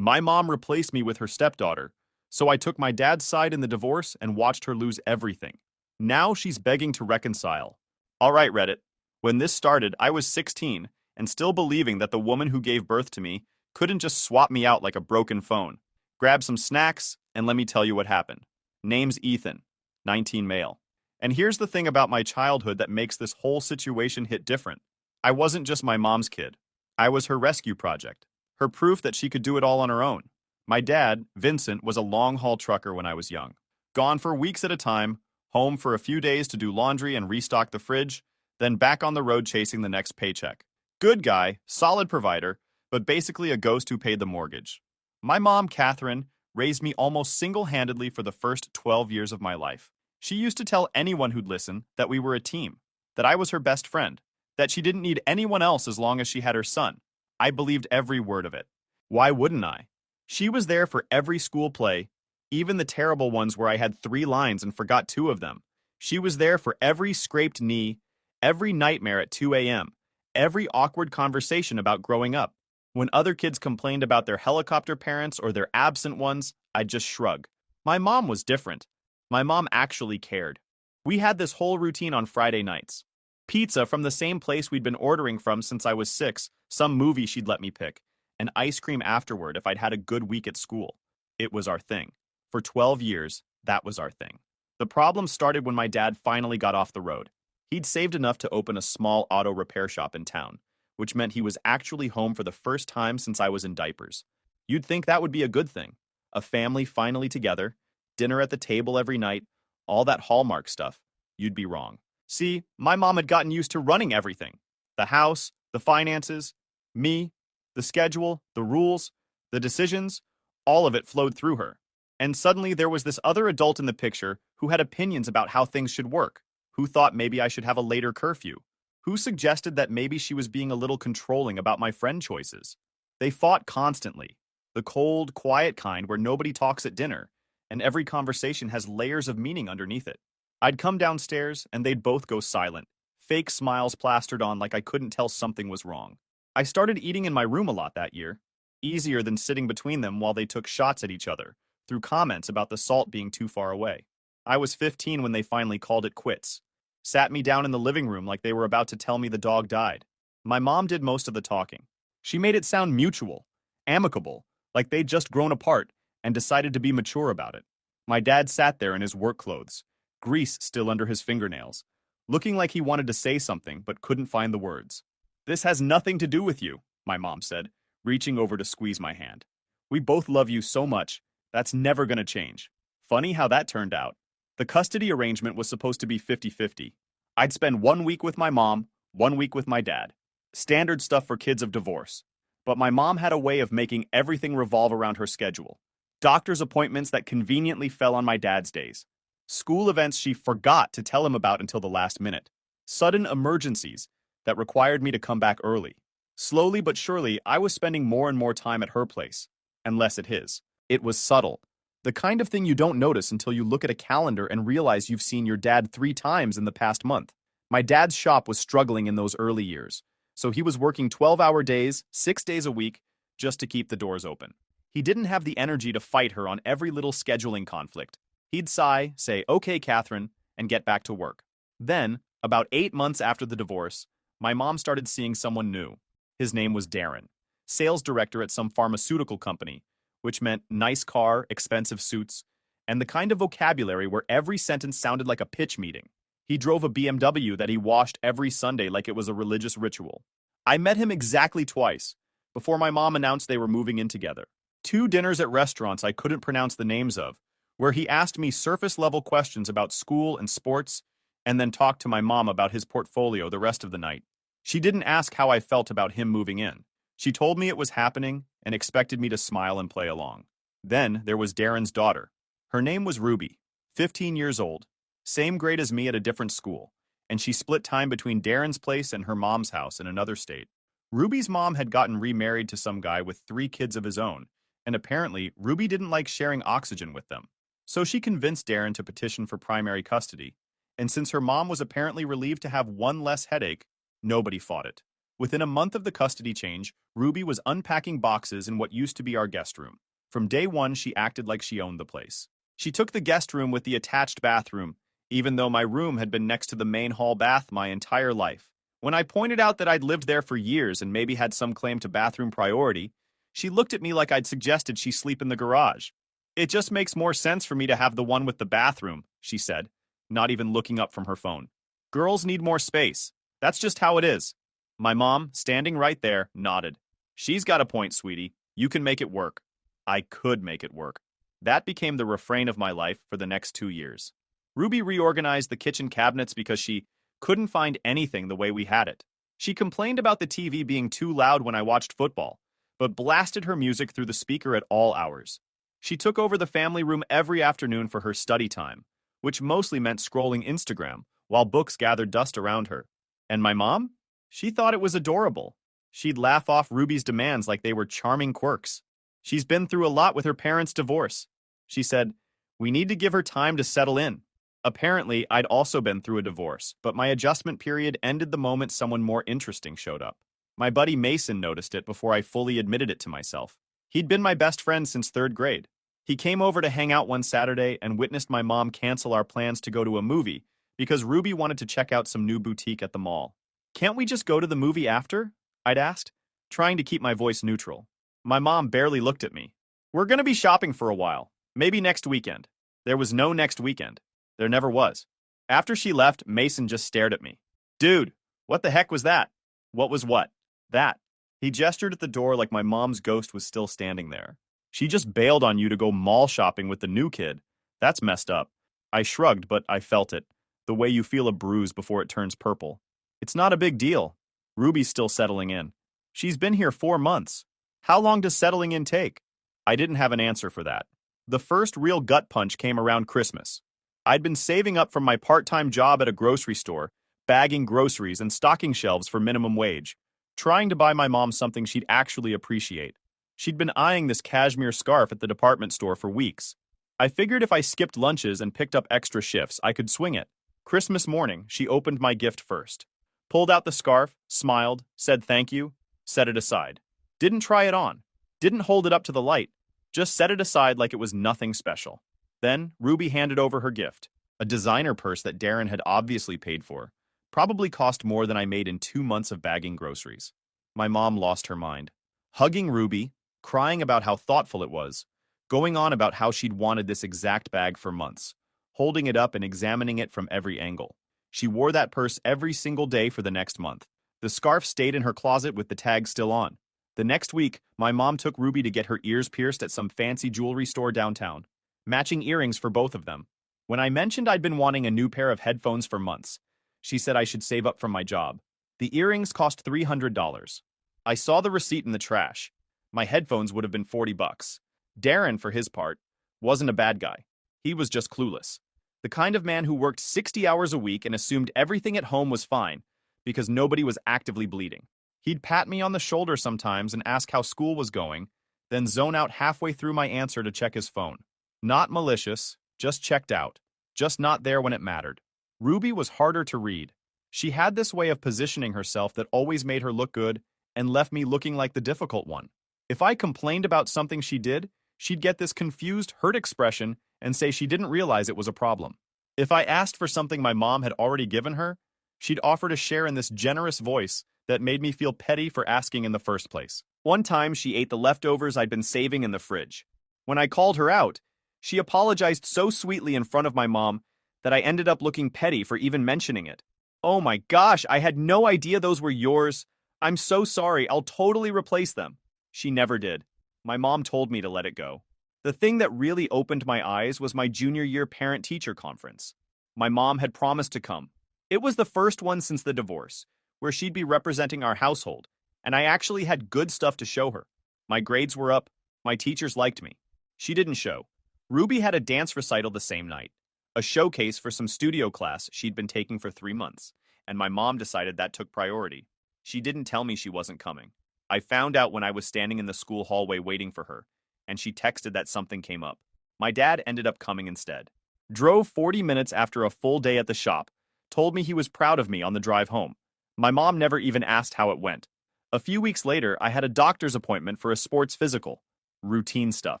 My mom replaced me with her stepdaughter, so I took my dad's side in the divorce and watched her lose everything. Now she's begging to reconcile. All right, Reddit. When this started, I was 16 and still believing that the woman who gave birth to me couldn't just swap me out like a broken phone. Grab some snacks, and let me tell you what happened. Name's Ethan, 19 male. And here's the thing about my childhood that makes this whole situation hit different. I wasn't just my mom's kid. I was her rescue project, her proof that she could do it all on her own. My dad, Vincent, was a long-haul trucker when I was young. Gone for weeks at a time, home for a few days to do laundry and restock the fridge, then back on the road chasing the next paycheck. Good guy, solid provider, but basically a ghost who paid the mortgage. My mom, Catherine, raised me almost single-handedly for the first 12 years of my life. She used to tell anyone who'd listen that we were a team, that I was her best friend, that she didn't need anyone else as long as she had her son. I believed every word of it. Why wouldn't I? She was there for every school play, even the terrible ones where I had 3 lines and forgot 2 of them. She was there for every scraped knee, every nightmare at 2 a.m., every awkward conversation about growing up. When other kids complained about their helicopter parents or their absent ones, I'd just shrug. My mom was different. My mom actually cared. We had this whole routine on Friday nights. Pizza from the same place we'd been ordering from since I was 6, some movie she'd let me pick, and ice cream afterward if I'd had a good week at school. It was our thing. For 12 years, that was our thing. The problem started when my dad finally got off the road. He'd saved enough to open a small auto repair shop in town, which meant he was actually home for the first time since I was in diapers. You'd think that would be a good thing. A family finally together, dinner at the table every night, all that Hallmark stuff. You'd be wrong. See, my mom had gotten used to running everything. The house, the finances, me, the schedule, the rules, the decisions, all of it flowed through her. And suddenly there was this other adult in the picture who had opinions about how things should work, who thought maybe I should have a later curfew, who suggested that maybe she was being a little controlling about my friend choices. They fought constantly, the cold, quiet kind where nobody talks at dinner, and every conversation has layers of meaning underneath it. I'd come downstairs, and they'd both go silent, fake smiles plastered on like I couldn't tell something was wrong. I started eating in my room a lot that year, easier than sitting between them while they took shots at each other, through comments about the salt being too far away. I was 15 when they finally called it quits. Sat me down in the living room like they were about to tell me the dog died. My mom did most of the talking. She made it sound mutual, amicable, like they'd just grown apart and decided to be mature about it. My dad sat there in his work clothes, grease still under his fingernails, looking like he wanted to say something but couldn't find the words. "This has nothing to do with you," my mom said, reaching over to squeeze my hand. "We both love you so much. That's never gonna change." Funny how that turned out. The custody arrangement was supposed to be 50-50. I'd spend 1 week with my mom, 1 week with my dad. Standard stuff for kids of divorce. But my mom had a way of making everything revolve around her schedule. Doctor's appointments that conveniently fell on my dad's days. School events she forgot to tell him about until the last minute. Sudden emergencies that required me to come back early. Slowly but surely, I was spending more and more time at her place, and less at his. It was subtle. The kind of thing you don't notice until you look at a calendar and realize you've seen your dad 3 times in the past month. My dad's shop was struggling in those early years, so he was working 12-hour days, 6 days a week, just to keep the doors open. He didn't have the energy to fight her on every little scheduling conflict. He'd sigh, say, "Okay, Catherine," and get back to work. Then, about 8 months after the divorce, my mom started seeing someone new. His name was Darren, sales director at some pharmaceutical company, which meant nice car, expensive suits, and the kind of vocabulary where every sentence sounded like a pitch meeting. He drove a BMW that he washed every Sunday like it was a religious ritual. I met him exactly twice, before my mom announced they were moving in together. 2 dinners at restaurants I couldn't pronounce the names of, where he asked me surface-level questions about school and sports, and then talked to my mom about his portfolio the rest of the night. She didn't ask how I felt about him moving in. She told me it was happening and expected me to smile and play along. Then there was Darren's daughter. Her name was Ruby, 15 years old, same grade as me at a different school, and she split time between Darren's place and her mom's house in another state. Ruby's mom had gotten remarried to some guy with 3 kids of his own, and apparently Ruby didn't like sharing oxygen with them. So she convinced Darren to petition for primary custody, and since her mom was apparently relieved to have 1 less headache, nobody fought it. Within a month of the custody change, Ruby was unpacking boxes in what used to be our guest room. From day one, she acted like she owned the place. She took the guest room with the attached bathroom, even though my room had been next to the main hall bath my entire life. When I pointed out that I'd lived there for years and maybe had some claim to bathroom priority, she looked at me like I'd suggested she sleep in the garage. "It just makes more sense for me to have the one with the bathroom," she said, not even looking up from her phone. "Girls need more space. That's just how it is." My mom, standing right there, nodded. "She's got a point, sweetie. You can make it work." I could make it work. That became the refrain of my life for the next 2 years. Ruby reorganized the kitchen cabinets because she couldn't find anything the way we had it. She complained about the TV being too loud when I watched football, but blasted her music through the speaker at all hours. She took over the family room every afternoon for her study time, which mostly meant scrolling Instagram while books gathered dust around her. And my mom? She thought it was adorable. She'd laugh off Ruby's demands like they were charming quirks. She's been through a lot with her parents' divorce. She said, "We need to give her time to settle in." Apparently, I'd also been through a divorce, but my adjustment period ended the moment someone more interesting showed up. My buddy Mason noticed it before I fully admitted it to myself. He'd been my best friend since 3rd grade. He came over to hang out one Saturday and witnessed my mom cancel our plans to go to a movie because Ruby wanted to check out some new boutique at the mall. "Can't we just go to the movie after?" I'd asked, trying to keep my voice neutral. My mom barely looked at me. "We're going to be shopping for a while. Maybe next weekend." There was no next weekend. There never was. After she left, Mason just stared at me. "Dude, what the heck was that?" "What was what?" "That." He gestured at the door like my mom's ghost was still standing there. "She just bailed on you to go mall shopping with the new kid. That's messed up." I shrugged, but I felt it. The way you feel a bruise before it turns purple. "It's not a big deal. Ruby's still settling in. She's been here 4 months. How long does settling in take?" I didn't have an answer for that. The first real gut punch came around Christmas. I'd been saving up from my part-time job at a grocery store, bagging groceries and stocking shelves for minimum wage, trying to buy my mom something she'd actually appreciate. She'd been eyeing this cashmere scarf at the department store for weeks. I figured if I skipped lunches and picked up extra shifts, I could swing it. Christmas morning, she opened my gift first. Pulled out the scarf, smiled, said thank you, set it aside. Didn't try it on. Didn't hold it up to the light. Just set it aside like it was nothing special. Then, Ruby handed over her gift, a designer purse that Darren had obviously paid for. Probably cost more than I made in 2 months of bagging groceries. My mom lost her mind. Hugging Ruby, crying about how thoughtful it was, going on about how she'd wanted this exact bag for months, holding it up and examining it from every angle. She wore that purse every single day for the next month. The scarf stayed in her closet with the tag still on. The next week, my mom took Ruby to get her ears pierced at some fancy jewelry store downtown. Matching earrings for both of them. When I mentioned I'd been wanting a new pair of headphones for months, she said I should save up from my job. The earrings cost $300. I saw the receipt in the trash. My headphones would have been $40. Darren, for his part, wasn't a bad guy. He was just clueless. The kind of man who worked 60 hours a week and assumed everything at home was fine because nobody was actively bleeding. He'd pat me on the shoulder sometimes and ask how school was going, then zone out halfway through my answer to check his phone. Not malicious, just checked out, just not there when it mattered. Ruby was harder to read. She had this way of positioning herself that always made her look good and left me looking like the difficult one. If I complained about something she did, she'd get this confused, hurt expression and say she didn't realize it was a problem. If I asked for something my mom had already given her, she'd offer to share in this generous voice that made me feel petty for asking in the first place. One time, she ate the leftovers I'd been saving in the fridge. When I called her out, she apologized so sweetly in front of my mom that I ended up looking petty for even mentioning it. "Oh my gosh, I had no idea those were yours. I'm so sorry, I'll totally replace them." She never did. My mom told me to let it go. The thing that really opened my eyes was my junior year parent-teacher conference. My mom had promised to come. It was the first one since the divorce, where she'd be representing our household, and I actually had good stuff to show her. My grades were up, my teachers liked me. She didn't show. Ruby had a dance recital the same night, a showcase for some studio class she'd been taking for 3 months, and my mom decided that took priority. She didn't tell me she wasn't coming. I found out when I was standing in the school hallway waiting for her, and she texted that something came up. My dad ended up coming instead. Drove 40 minutes after a full day at the shop, told me he was proud of me on the drive home. My mom never even asked how it went. A few weeks later, I had a doctor's appointment for a sports physical. Routine stuff.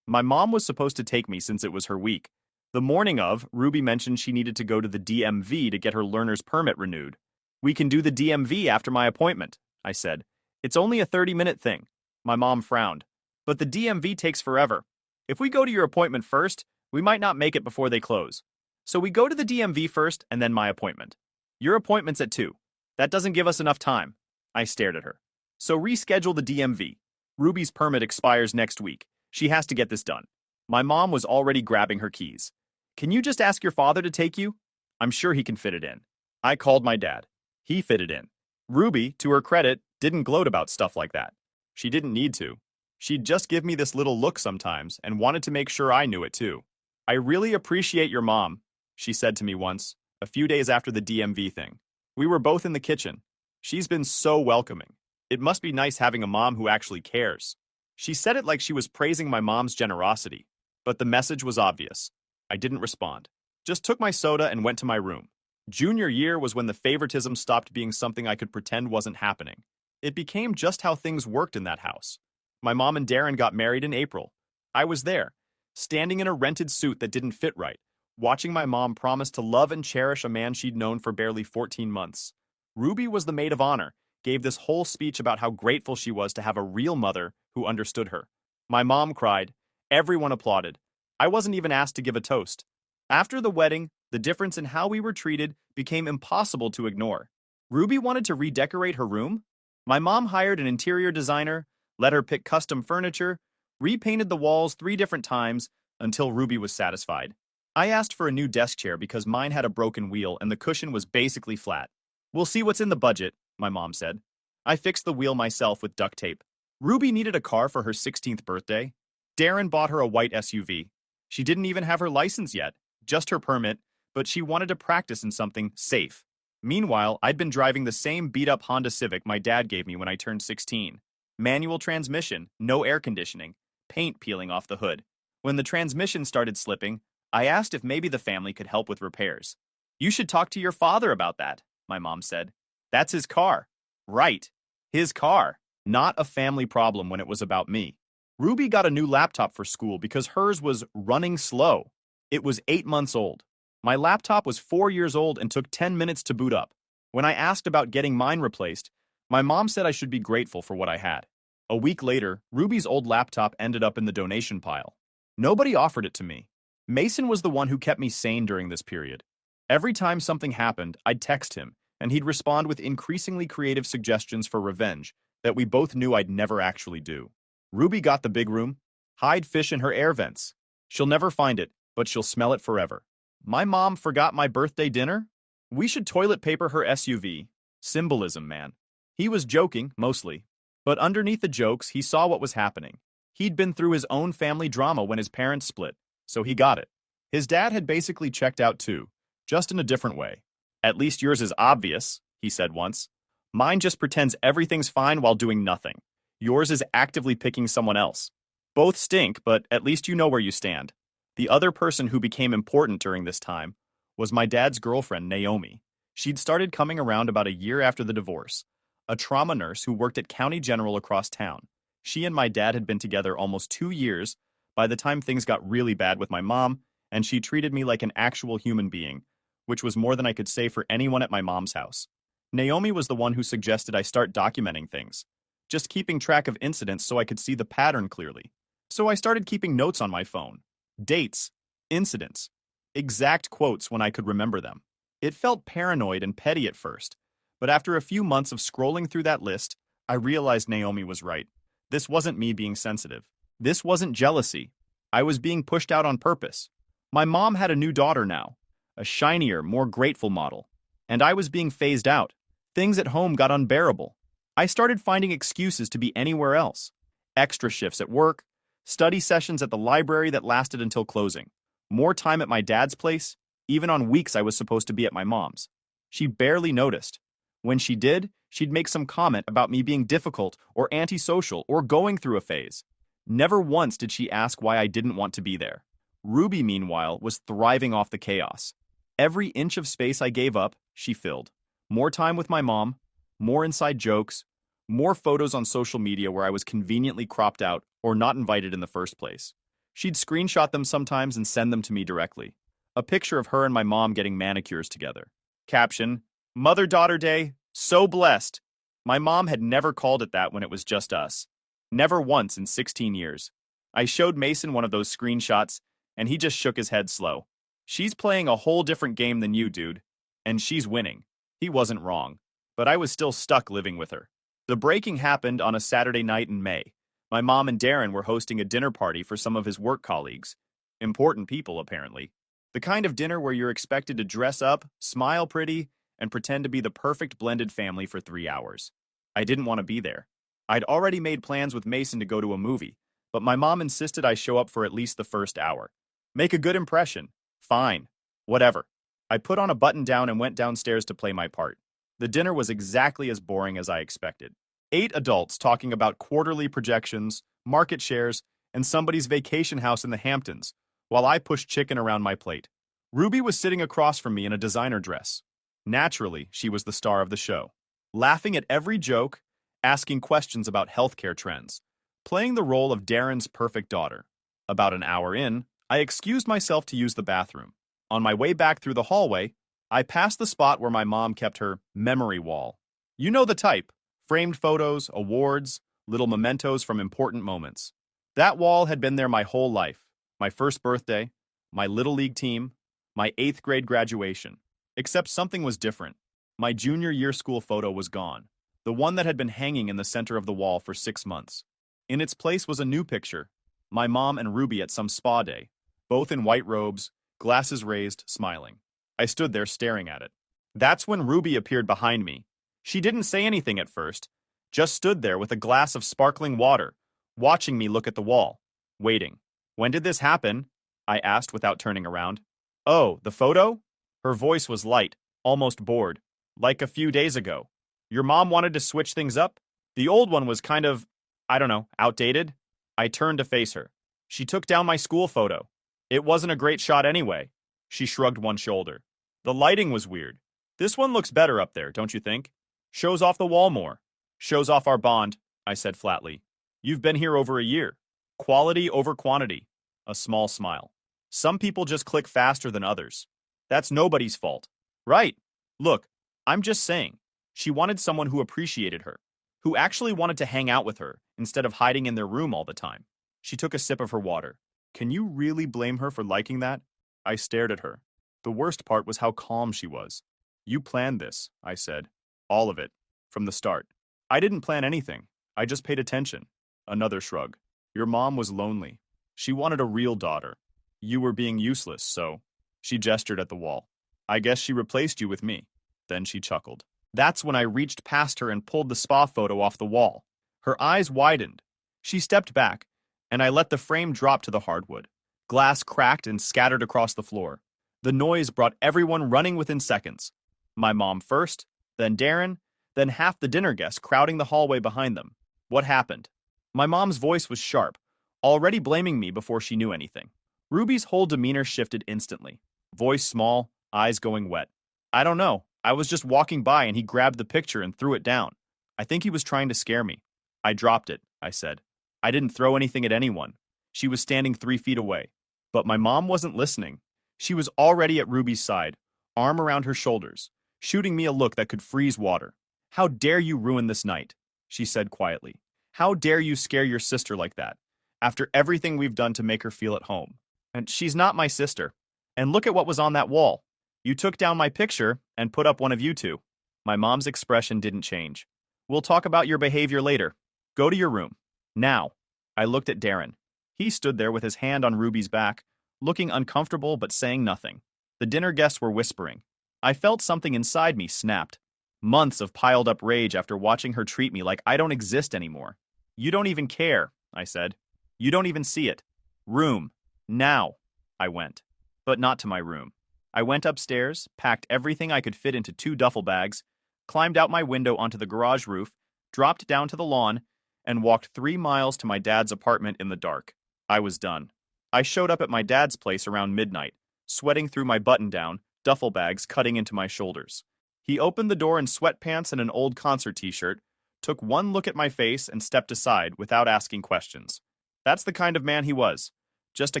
My mom was supposed to take me since it was her week. The morning of, Ruby mentioned she needed to go to the DMV to get her learner's permit renewed. We can do the DMV after my appointment, I said. It's only a 30-minute thing. My mom frowned. But the DMV takes forever. If we go to your appointment first, we might not make it before they close. So we go to the DMV first and then my appointment. Your appointment's at 2. That doesn't give us enough time. I stared at her. So reschedule the DMV. Ruby's permit expires next week. She has to get this done. My mom was already grabbing her keys. Can you just ask your father to take you? I'm sure he can fit it in. I called my dad. He fit it in. Ruby, to her credit, didn't gloat about stuff like that. She didn't need to. She'd just give me this little look sometimes and wanted to make sure I knew it too. I really appreciate your mom, she said to me once, a few days after the DMV thing. We were both in the kitchen. She's been so welcoming. It must be nice having a mom who actually cares. She said it like she was praising my mom's generosity, but the message was obvious. I didn't respond. Just took my soda and went to my room. Junior year was when the favoritism stopped being something I could pretend wasn't happening. It became just how things worked in that house. My mom and Darren got married in April. I was there, standing in a rented suit that didn't fit right, watching my mom promise to love and cherish a man she'd known for barely 14 months. Ruby was the maid of honor, gave this whole speech about how grateful she was to have a real mother who understood her. My mom cried. Everyone applauded. I wasn't even asked to give a toast. After the wedding, the difference in how we were treated became impossible to ignore. Ruby wanted to redecorate her room. My mom hired an interior designer, let her pick custom furniture, repainted the walls 3 different times until Ruby was satisfied. I asked for a new desk chair because mine had a broken wheel and the cushion was basically flat. We'll see what's in the budget, my mom said. I fixed the wheel myself with duct tape. Ruby needed a car for her 16th birthday. Darren bought her a white SUV. She didn't even have her license yet, just her permit, but she wanted to practice in something safe. Meanwhile, I'd been driving the same beat-up Honda Civic my dad gave me when I turned 16. Manual transmission, no air conditioning, paint peeling off the hood. When the transmission started slipping, I asked if maybe the family could help with repairs. You should talk to your father about that, my mom said. That's his car. Right. His car. Not a family problem when it was about me. Ruby got a new laptop for school because hers was running slow. It was 8 months old. My laptop was 4 years old and took 10 minutes to boot up. When I asked about getting mine replaced, my mom said I should be grateful for what I had. A week later, Ruby's old laptop ended up in the donation pile. Nobody offered it to me. Mason was the one who kept me sane during this period. Every time something happened, I'd text him, and he'd respond with increasingly creative suggestions for revenge that we both knew I'd never actually do. Ruby got the big room. Hide fish in her air vents. She'll never find it, but she'll smell it forever. My mom forgot my birthday dinner? We should toilet paper her SUV. Symbolism, man. He was joking, mostly. But underneath the jokes, he saw what was happening. He'd been through his own family drama when his parents split, so he got it. His dad had basically checked out too, just in a different way. At least yours is obvious, he said once. Mine just pretends everything's fine while doing nothing. Yours is actively picking someone else. Both stink, but at least you know where you stand. The other person who became important during this time was my dad's girlfriend, Naomi. She'd started coming around about a year after the divorce, a trauma nurse who worked at County General across town. She and my dad had been together almost 2 years by the time things got really bad with my mom, and she treated me like an actual human being, which was more than I could say for anyone at my mom's house. Naomi was the one who suggested I start documenting things, just keeping track of incidents so I could see the pattern clearly. So I started keeping notes on my phone. Dates, incidents, exact quotes when I could remember them. It felt paranoid and petty at first, but after a few months of scrolling through that list, I realized Naomi was right. This wasn't me being sensitive. This wasn't jealousy. I was being pushed out on purpose. My mom had a new daughter now, a shinier, more grateful model, and I was being phased out. Things at home got unbearable. I started finding excuses to be anywhere else. Extra shifts at work, study sessions at the library that lasted until closing, more time at my dad's place, even on weeks I was supposed to be at my mom's. She barely noticed. When she did, she'd make some comment about me being difficult or antisocial or going through a phase. Never once did she ask why I didn't want to be there. Ruby, meanwhile, was thriving off the chaos. Every inch of space I gave up, she filled. More time with my mom, more inside jokes, more photos on social media where I was conveniently cropped out or not invited in the first place. She'd screenshot them sometimes and send them to me directly. A picture of her and my mom getting manicures together. Caption, Mother-Daughter Day, so blessed. My mom had never called it that when it was just us. Never once in 16 years. I showed Mason one of those screenshots, and he just shook his head slow. She's playing a whole different game than you, dude. And she's winning. He wasn't wrong. But I was still stuck living with her. The breaking happened on a Saturday night in May. My mom and Darren were hosting a dinner party for some of his work colleagues. Important people, apparently. The kind of dinner where you're expected to dress up, smile pretty, and pretend to be the perfect blended family for 3 hours. I didn't want to be there. I'd already made plans with Mason to go to a movie, but my mom insisted I show up for at least the first hour. Make a good impression. Fine. Whatever. I put on a button-down and went downstairs to play my part. The dinner was exactly as boring as I expected. 8 adults talking about quarterly projections, market shares, and somebody's vacation house in the Hamptons, while I pushed chicken around my plate. Ruby was sitting across from me in a designer dress. Naturally, she was the star of the show. Laughing at every joke, asking questions about healthcare trends, playing the role of Darren's perfect daughter. About an hour in, I excused myself to use the bathroom. On my way back through the hallway, I passed the spot where my mom kept her memory wall. You know the type. Framed photos, awards, little mementos from important moments. That wall had been there my whole life. My first birthday, my Little League team, my 8th grade graduation. Except something was different. My junior year school photo was gone. The one that had been hanging in the center of the wall for 6 months. In its place was a new picture. My mom and Ruby at some spa day. Both in white robes, glasses raised, smiling. I stood there staring at it. That's when Ruby appeared behind me. She didn't say anything at first, just stood there with a glass of sparkling water, watching me look at the wall, waiting. When did this happen? I asked without turning around. Oh, the photo? Her voice was light, almost bored. Like a few days ago. Your mom wanted to switch things up? The old one was kind of, I don't know, outdated? I turned to face her. She took down my school photo. It wasn't a great shot anyway. She shrugged one shoulder. The lighting was weird. This one looks better up there, don't you think? Shows off the wall more. Shows off our bond, I said flatly. You've been here over a year. Quality over quantity. A small smile. Some people just click faster than others. That's nobody's fault. Right. Look, I'm just saying. She wanted someone who appreciated her, who actually wanted to hang out with her instead of hiding in their room all the time. She took a sip of her water. Can you really blame her for liking that? I stared at her. The worst part was how calm she was. You planned this, I said. All of it. From the start. I didn't plan anything. I just paid attention. Another shrug. Your mom was lonely. She wanted a real daughter. You were being useless, so... She gestured at the wall. I guess she replaced you with me. Then she chuckled. That's when I reached past her and pulled the spa photo off the wall. Her eyes widened. She stepped back, and I let the frame drop to the hardwood. Glass cracked and scattered across the floor. The noise brought everyone running within seconds. My mom first, then Darren, then half the dinner guests crowding the hallway behind them. What happened? My mom's voice was sharp, already blaming me before she knew anything. Ruby's whole demeanor shifted instantly. Voice small, eyes going wet. I don't know. I was just walking by and he grabbed the picture and threw it down. I think he was trying to scare me. I dropped it, I said. I didn't throw anything at anyone. She was standing 3 feet away. But my mom wasn't listening. She was already at Ruby's side, arm around her shoulders, shooting me a look that could freeze water. How dare you ruin this night, she said quietly. How dare you scare your sister like that, after everything we've done to make her feel at home. And she's not my sister. And look at what was on that wall. You took down my picture and put up one of you two. My mom's expression didn't change. We'll talk about your behavior later. Go to your room. Now. I looked at Darren. He stood there with his hand on Ruby's back, looking uncomfortable but saying nothing. The dinner guests were whispering. I felt something inside me snapped. Months of piled up rage after watching her treat me like I don't exist anymore. You don't even care, I said. You don't even see it. Room. Now. I went. But not to my room. I went upstairs, packed everything I could fit into 2 duffel bags, climbed out my window onto the garage roof, dropped down to the lawn, and walked 3 miles to my dad's apartment in the dark. I was done. I showed up at my dad's place around midnight, sweating through my button-down, duffel bags cutting into my shoulders. He opened the door in sweatpants and an old concert t-shirt, took one look at my face and stepped aside without asking questions. That's the kind of man he was. Just a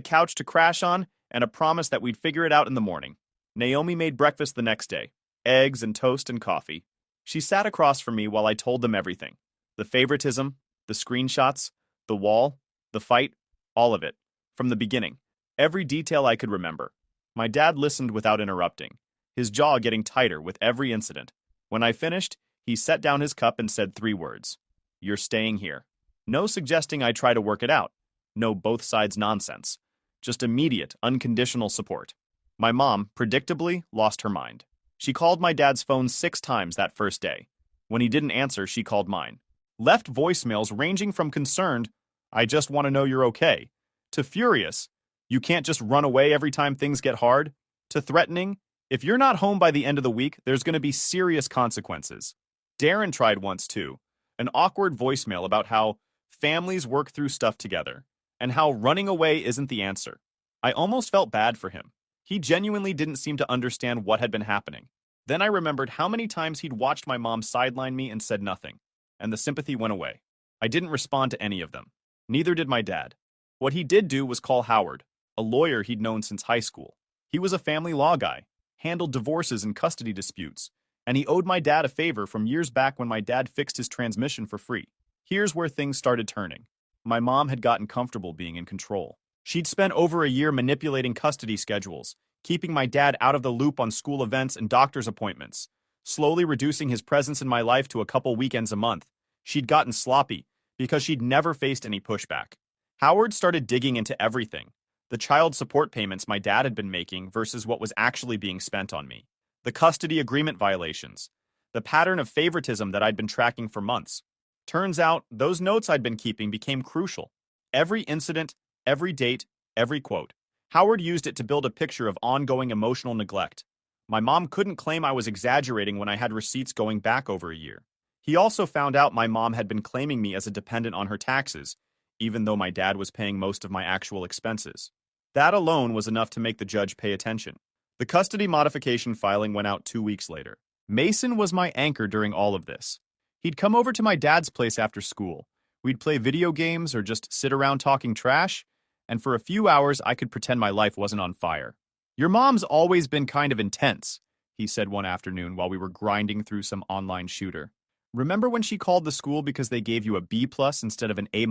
couch to crash on and a promise that we'd figure it out in the morning. Naomi made breakfast the next day. Eggs and toast and coffee. She sat across from me while I told them everything. The favoritism, the screenshots, the wall, the fight, all of it. From the beginning. Every detail I could remember. My dad listened without interrupting, his jaw getting tighter with every incident. When I finished, he set down his cup and said 3 words. You're staying here. No suggesting I try to work it out. No both sides nonsense. Just immediate, unconditional support. My mom, predictably, lost her mind. She called my dad's phone 6 times that first day. When he didn't answer, she called mine. Left voicemails ranging from concerned, I just want to know you're okay, to furious, you can't just run away every time things get hard, to threatening, if you're not home by the end of the week, there's going to be serious consequences. Darren tried once too, an awkward voicemail about how families work through stuff together, and how running away isn't the answer. I almost felt bad for him. He genuinely didn't seem to understand what had been happening. Then I remembered how many times he'd watched my mom sideline me and said nothing, and the sympathy went away. I didn't respond to any of them. Neither did my dad. What he did do was call Howard, a lawyer he'd known since high school. He was a family law guy, handled divorces and custody disputes, and he owed my dad a favor from years back when my dad fixed his transmission for free. Here's where things started turning. My mom had gotten comfortable being in control. She'd spent over a year manipulating custody schedules, keeping my dad out of the loop on school events and doctor's appointments, slowly reducing his presence in my life to a couple weekends a month. She'd gotten sloppy because she'd never faced any pushback. Howard started digging into everything. The child support payments my dad had been making versus what was actually being spent on me. The custody agreement violations. The pattern of favoritism that I'd been tracking for months. Turns out, those notes I'd been keeping became crucial. Every incident, every date, every quote. Howard used it to build a picture of ongoing emotional neglect. My mom couldn't claim I was exaggerating when I had receipts going back over a year. He also found out my mom had been claiming me as a dependent on her taxes, even though my dad was paying most of my actual expenses. That alone was enough to make the judge pay attention. The custody modification filing went out 2 weeks later. Mason was my anchor during all of this. He'd come over to my dad's place after school. We'd play video games or just sit around talking trash, and for a few hours I could pretend my life wasn't on fire. Your mom's always been kind of intense, he said one afternoon while we were grinding through some online shooter. Remember when she called the school because they gave you a B+ instead of an A-?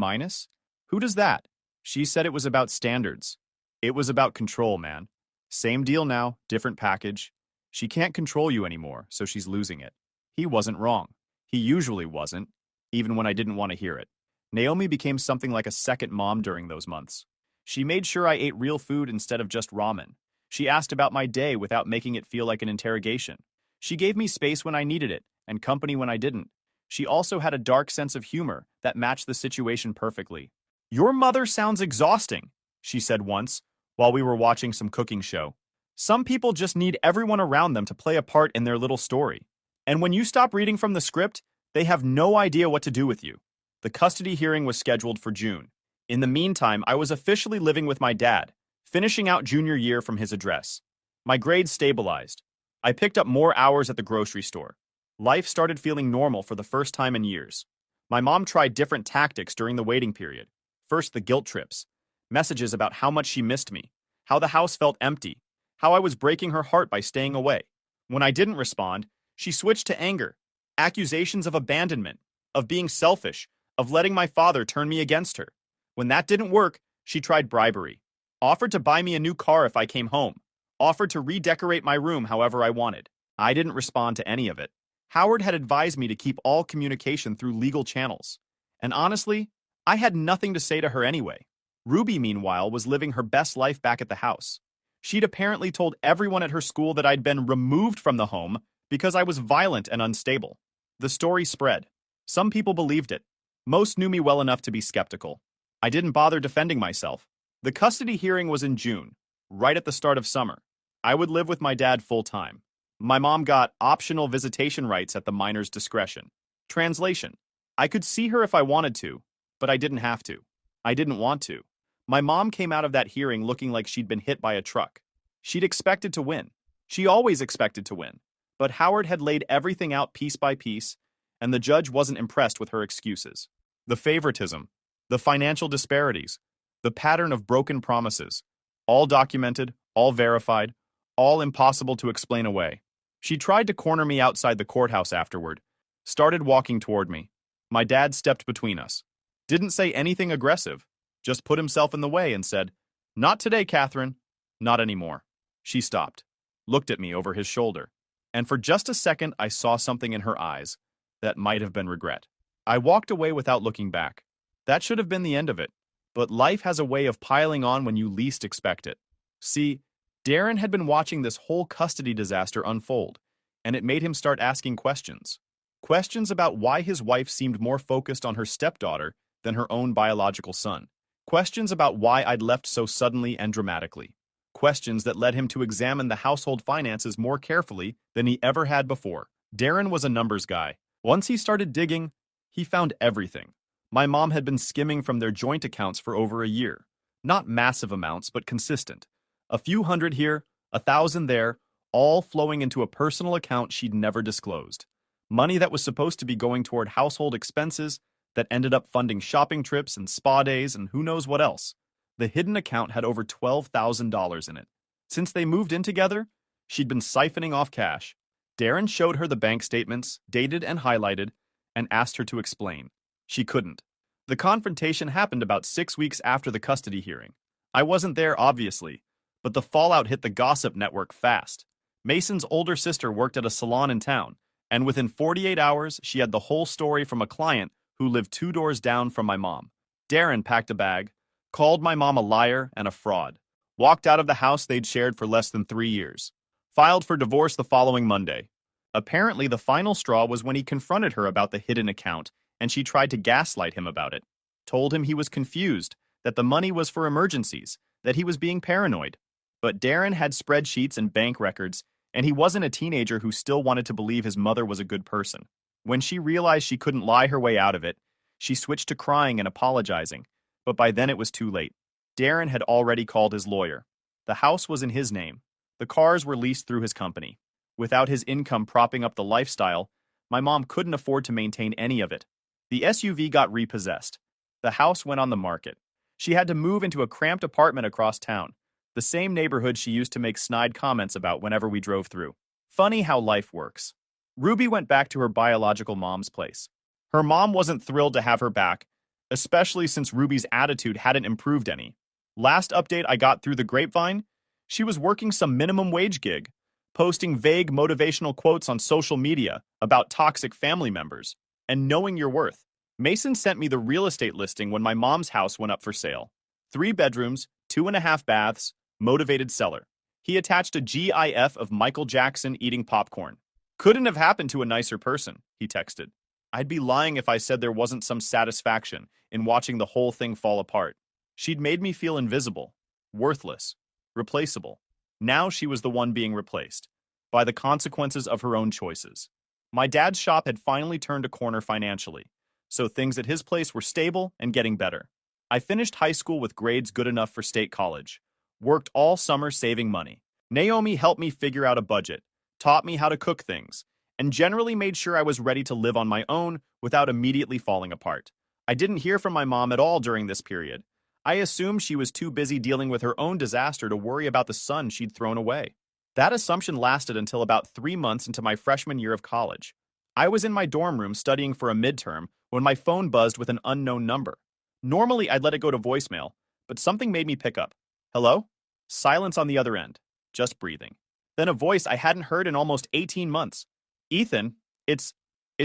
Who does that? She said it was about standards. It was about control, man. Same deal now, different package. She can't control you anymore, so she's losing it. He wasn't wrong. He usually wasn't, even when I didn't want to hear it. Naomi became something like a second mom during those months. She made sure I ate real food instead of just ramen. She asked about my day without making it feel like an interrogation. She gave me space when I needed it, and company when I didn't. She also had a dark sense of humor that matched the situation perfectly. Your mother sounds exhausting, she said once, while we were watching some cooking show. Some people just need everyone around them to play a part in their little story. And when you stop reading from the script, they have no idea what to do with you. The custody hearing was scheduled for June. In the meantime, I was officially living with my dad, finishing out junior year from his address. My grades stabilized. I picked up more hours at the grocery store. Life started feeling normal for the first time in years. My mom tried different tactics during the waiting period. First, the guilt trips. Messages about how much she missed me, how the house felt empty, how I was breaking her heart by staying away. When I didn't respond, she switched to anger, accusations of abandonment, of being selfish, of letting my father turn me against her. When that didn't work, she tried bribery, offered to buy me a new car if I came home, offered to redecorate my room however I wanted. I didn't respond to any of it. Howard had advised me to keep all communication through legal channels. And honestly, I had nothing to say to her anyway. Ruby, meanwhile, was living her best life back at the house. She'd apparently told everyone at her school that I'd been removed from the home because I was violent and unstable. The story spread. Some people believed it. Most knew me well enough to be skeptical. I didn't bother defending myself. The custody hearing was in June, right at the start of summer. I would live with my dad full-time. My mom got optional visitation rights at the minor's discretion. Translation: I could see her if I wanted to, but I didn't have to. I didn't want to. My mom came out of that hearing looking like she'd been hit by a truck. She'd expected to win. She always expected to win. But Howard had laid everything out piece by piece, and the judge wasn't impressed with her excuses. The favoritism, the financial disparities, the pattern of broken promises, all documented, all verified, all impossible to explain away. She tried to corner me outside the courthouse afterward, started walking toward me. My dad stepped between us. Didn't say anything aggressive, just put himself in the way and said, "Not today, Catherine. Not anymore." She stopped, looked at me over his shoulder, and for just a second I saw something in her eyes that might have been regret. I walked away without looking back. That should have been the end of it, but life has a way of piling on when you least expect it. See, Darren had been watching this whole custody disaster unfold, and it made him start asking questions. Questions about why his wife seemed more focused on her stepdaughter than her own biological son. Questions about why I'd left so suddenly and dramatically. Questions that led him to examine the household finances more carefully than he ever had before. Darren was a numbers guy. Once he started digging, he found everything. My mom had been skimming from their joint accounts for over a year. Not massive amounts, but consistent. A few hundred here, 1,000 there, all flowing into a personal account she'd never disclosed. Money that was supposed to be going toward household expenses that ended up funding shopping trips and spa days and who knows what else. The hidden account had over $12,000 in it. Since they moved in together, she'd been siphoning off cash. Darren showed her the bank statements, dated and highlighted, and asked her to explain. She couldn't. The confrontation happened about 6 weeks after the custody hearing. I wasn't there, obviously, but the fallout hit the gossip network fast. Mason's older sister worked at a salon in town, and within 48 hours, she had the whole story from a client who lived 2 doors down from my mom. Darren packed a bag, called my mom a liar and a fraud, walked out of the house they'd shared for less than 3 years, filed for divorce the following Monday. Apparently, the final straw was when he confronted her about the hidden account, and she tried to gaslight him about it. Told him he was confused, that the money was for emergencies, that he was being paranoid. But Darren had spreadsheets and bank records, and he wasn't a teenager who still wanted to believe his mother was a good person. When she realized she couldn't lie her way out of it, she switched to crying and apologizing, but by then it was too late. Darren had already called his lawyer. The house was in his name. The cars were leased through his company. Without his income propping up the lifestyle, my mom couldn't afford to maintain any of it. The SUV got repossessed. The house went on the market. She had to move into a cramped apartment across town, the same neighborhood she used to make snide comments about whenever we drove through. Funny how life works. Ruby went back to her biological mom's place. Her mom wasn't thrilled to have her back, especially since Ruby's attitude hadn't improved any. Last update I got through the grapevine, she was working some minimum wage gig, posting vague motivational quotes on social media about toxic family members, and knowing your worth. Mason sent me the real estate listing when my mom's house went up for sale. 3 bedrooms, 2.5 baths, motivated seller. He attached a GIF of Michael Jackson eating popcorn. Couldn't have happened to a nicer person, he texted. I'd be lying if I said there wasn't some satisfaction in watching the whole thing fall apart. She'd made me feel invisible, worthless, replaceable. Now she was the one being replaced, by the consequences of her own choices. My dad's shop had finally turned a corner financially, so things at his place were stable and getting better. I finished high school with grades good enough for state college, worked all summer saving money. Naomi helped me figure out a budget, taught me how to cook things, and generally made sure I was ready to live on my own without immediately falling apart. I didn't hear from my mom at all during this period. I assumed she was too busy dealing with her own disaster to worry about the son she'd thrown away. That assumption lasted until about 3 months into my freshman year of college. I was in my dorm room studying for a midterm when my phone buzzed with an unknown number. Normally, I'd let it go to voicemail, but something made me pick up. Hello? Silence on the other end, just breathing. Then a voice I hadn't heard in almost 18 months. Ethan, it's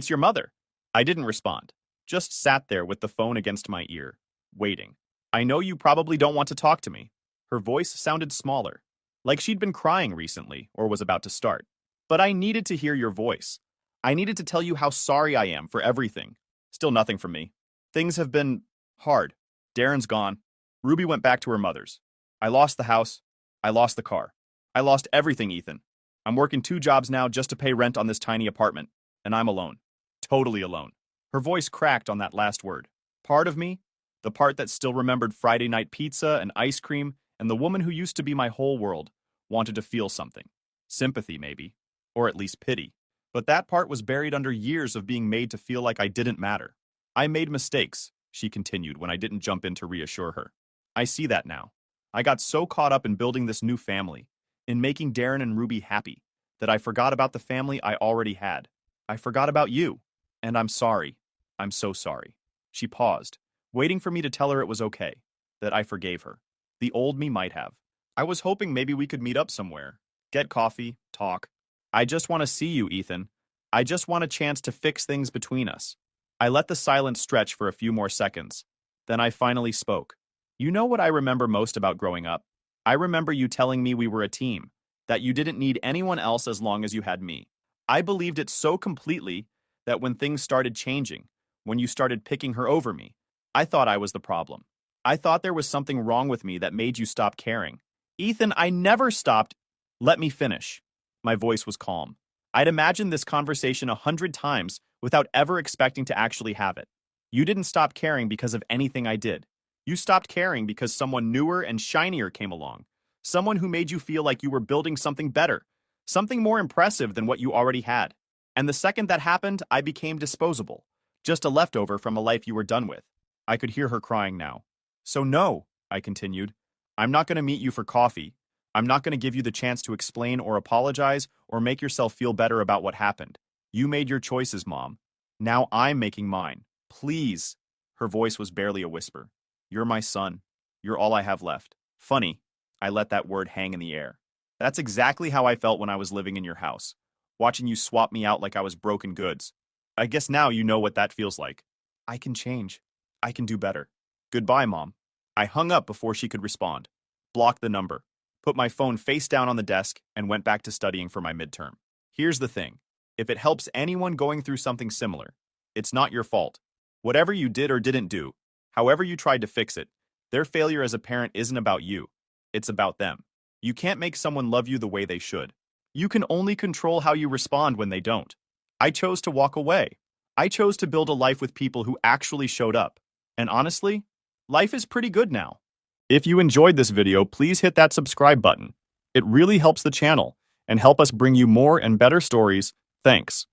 your mother. I didn't respond, just sat there with the phone against my ear, waiting. I know you probably don't want to talk to me. Her voice sounded smaller, like she'd been crying recently or was about to start. But I needed to hear your voice. I needed to tell you how sorry I am for everything. Still nothing from me. Things have been hard. Darren's gone. Ruby went back to her mother's. I lost the house. I lost the car. I lost everything, Ethan. I'm working 2 jobs now just to pay rent on this tiny apartment, and I'm alone. Totally alone. Her voice cracked on that last word. Part of me, the part that still remembered Friday night pizza and ice cream and the woman who used to be my whole world, wanted to feel something. Sympathy, maybe. or at least pity. But that part was buried under years of being made to feel like I didn't matter. I made mistakes, she continued when I didn't jump in to reassure her. I see that now. I got so caught up in building this new family, in making Darren and Ruby happy, that I forgot about the family I already had. I forgot about you. And I'm sorry. I'm so sorry. She paused, waiting for me to tell her it was okay, that I forgave her. The old me might have. I was hoping maybe we could meet up somewhere, get coffee, talk. I just want to see you, Ethan. I just want a chance to fix things between us. I let the silence stretch for a few more seconds. Then I finally spoke. You know what I remember most about growing up? I remember you telling me we were a team, that you didn't need anyone else as long as you had me. I believed it so completely that when things started changing, when you started picking her over me, I thought I was the problem. I thought there was something wrong with me that made you stop caring. Ethan, I never stopped. Let me finish. My voice was calm. I'd imagined this conversation 100 times without ever expecting to actually have it. You didn't stop caring because of anything I did. You stopped caring because someone newer and shinier came along. Someone who made you feel like you were building something better, something more impressive than what you already had. And the second that happened, I became disposable, just a leftover from a life you were done with. I could hear her crying now. So no, I continued, I'm not going to meet you for coffee. I'm not going to give you the chance to explain or apologize or make yourself feel better about what happened. You made your choices, Mom. Now I'm making mine. Please. Her voice was barely a whisper. You're my son. You're all I have left. Funny, I let that word hang in the air. That's exactly how I felt when I was living in your house, watching you swap me out like I was broken goods. I guess now you know what that feels like. I can change. I can do better. Goodbye, Mom. I hung up before she could respond, blocked the number, put my phone face down on the desk, and went back to studying for my midterm. Here's the thing. If it helps anyone going through something similar, it's not your fault. Whatever you did or didn't do, however you tried to fix it, their failure as a parent isn't about you. It's about them. You can't make someone love you the way they should. You can only control how you respond when they don't. I chose to walk away. I chose to build a life with people who actually showed up. And honestly, life is pretty good now. If you enjoyed this video, please hit that subscribe button. It really helps the channel and help us bring you more and better stories. Thanks.